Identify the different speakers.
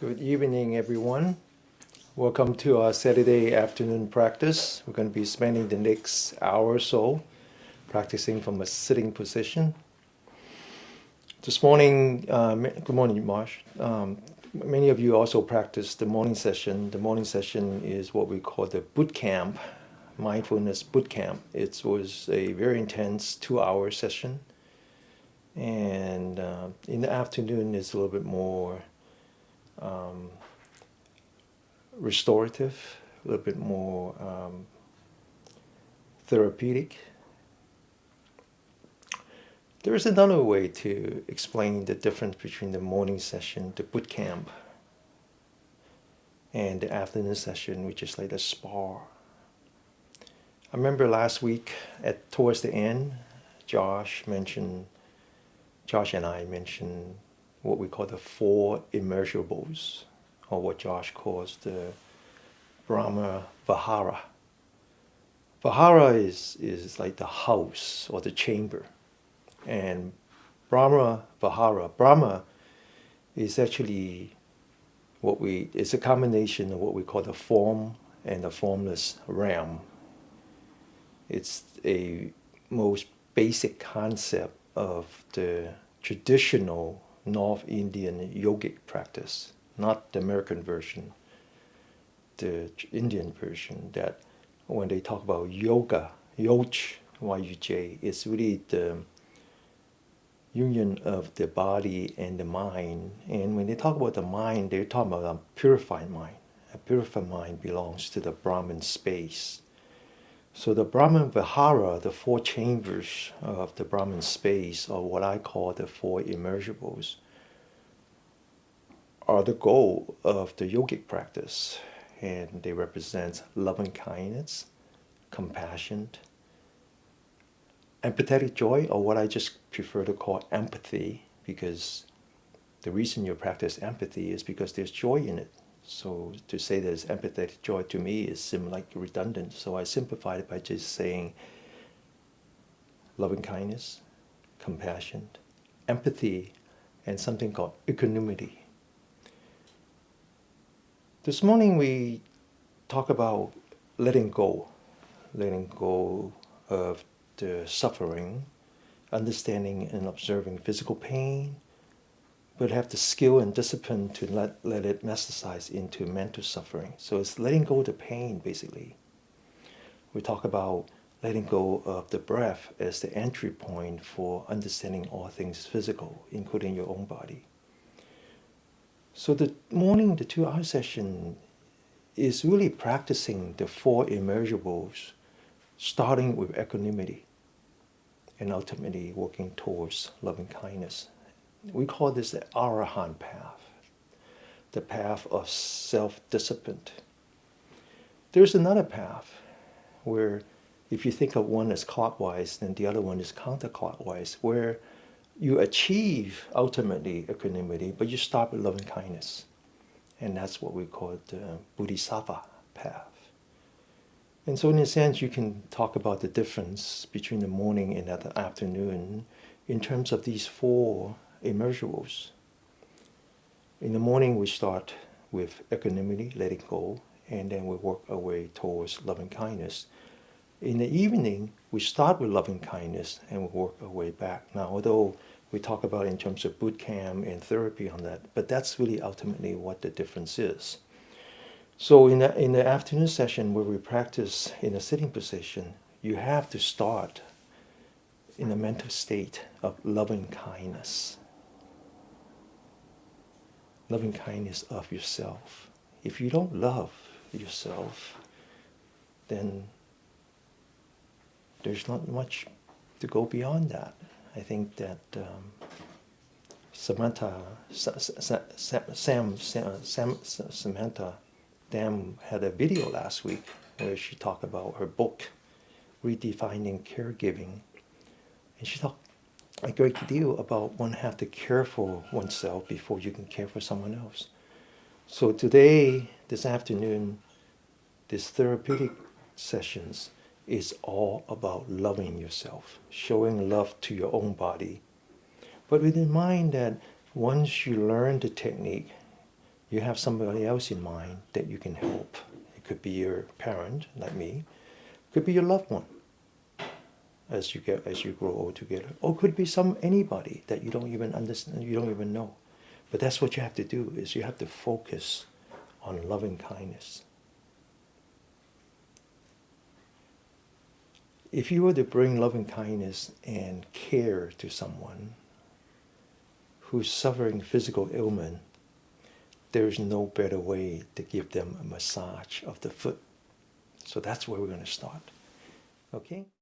Speaker 1: Good evening, everyone. Welcome to our Saturday afternoon practice. We're going to be spending the next hour or so practicing from a sitting position. This morning, good morning, Marsh. Many of you also practice the morning session. The morning session is what we call the boot camp, mindfulness boot camp. It was a very intense 2-hour session. And in the afternoon, it's a little bit more restorative, a little bit more therapeutic. There is another way to explain the difference between the morning session, the boot camp, and the afternoon session, which is like the spa. I remember last week towards the end, Josh and I mentioned what we call the 4 immeasurables, or what Josh calls the Brahma Vihara. Vihara is like the house or the chamber. And Brahma Vihara, Brahma is actually it's a combination of what we call the form and the formless realm. It's a most basic concept of the traditional North Indian yogic practice, not the American version, the Indian version, that when they talk about yoga, yoj, Y-U-J, it's really the union of the body and the mind. And when they talk about the mind, they're talking about a purified mind. A purified mind belongs to the Brahman space. So the Brahman Vihara, the 4 chambers of the Brahman space, or what I call the 4 immeasurables, are the goal of the yogic practice. And they represent loving kindness, compassion, empathetic joy, or what I just prefer to call empathy, because the reason you practice empathy is because there's joy in it. So to say there's empathetic joy to me seems like redundant. So I simplified it by just saying loving kindness, compassion, empathy, and something called equanimity. This morning we talk about letting go of the suffering, understanding and observing physical pain, but have the skill and discipline to let it metastasize into mental suffering. So it's letting go of the pain, basically. We talk about letting go of the breath as the entry point for understanding all things physical, including your own body. So the 2-hour session is really practicing the 4 immeasurables, starting with equanimity and ultimately working towards loving kindness. We call this the Arahant path, the path of self-discipline. There's another path where if you think of one as clockwise, then the other one is counterclockwise, where you achieve ultimately equanimity, but you start with loving kindness. And that's what we call the Bodhisattva path. And so in a sense, you can talk about the difference between the morning and the afternoon in terms of these 4 immeasurables. In the morning, we start with equanimity, letting go, and then we work our way towards loving kindness. In the evening, we start with loving kindness and we work our way back. Now, although we talk about in terms of boot camp and therapy on that, but that's really ultimately what the difference is. So in the afternoon session where we practice in a sitting position, you have to start in a mental state of loving kindness. Loving kindness of yourself. If you don't love yourself, then there's not much to go beyond that. I think that Samantha Dam had a video last week where she talked about her book, Redefining Caregiving. And she talked a great deal about one have to care for oneself before you can care for someone else. So today, this afternoon, this therapeutic sessions is all about loving yourself, showing love to your own body. But with in mind that once you learn the technique, you have somebody else in mind that you can help. It could be your parent, like me. It could be your loved one as you grow old together. Or it could be anybody that you don't even understand, you don't even know. But that's what you have to do, is you have to focus on loving kindness. If you were to bring loving kindness and care to someone who's suffering physical ailment, there's no better way to give them a massage of the foot. So that's where we're going to start. Okay?